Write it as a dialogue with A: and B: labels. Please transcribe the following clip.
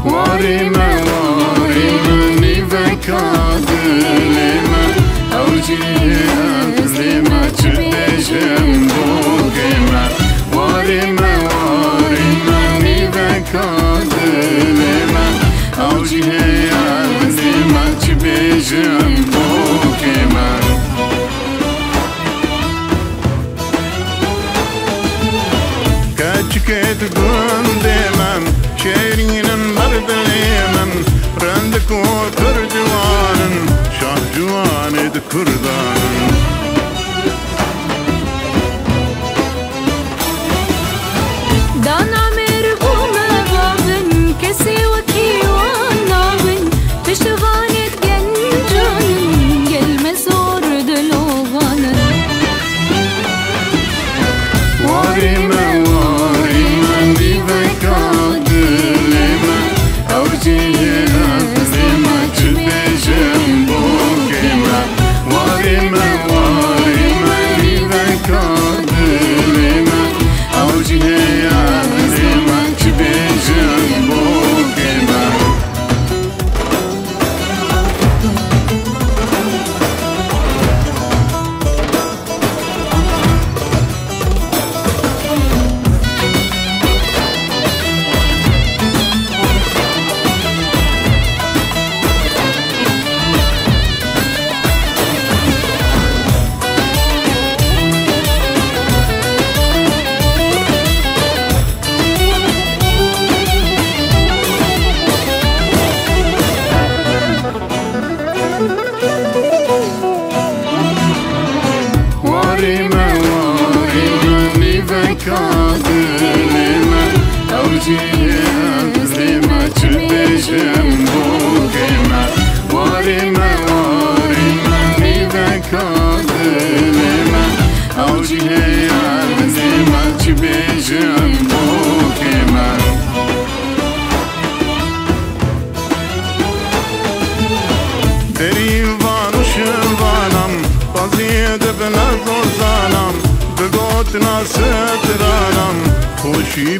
A: وارما وارما نفكادلما أوجي أفلما تبجم بوكما وارما وارما نفكادلما أوجي أفلما تبجم بوكما كاتشكت قندمم شيرينم بردليمم رندك وكردوانم شاه جواني دكردانم
B: دانا مرقومة بابن كسي وكيوان نابن تشتغانت جنجانن يلمسور دلوغانن
A: وارما وارما نفكادلما أوجي أفلما تبجم بوكما وارما وارما نفكادلما أوجي أفلما تبجم بوكما وارما وارما نفكادلما أوجي أفلما تبجم بوكما وارما وارما نفكادلما أوجي أفلما تبجم بوكما دريفان وشربانم قضيت بنظر زانم بقوتنا سترانم خوشي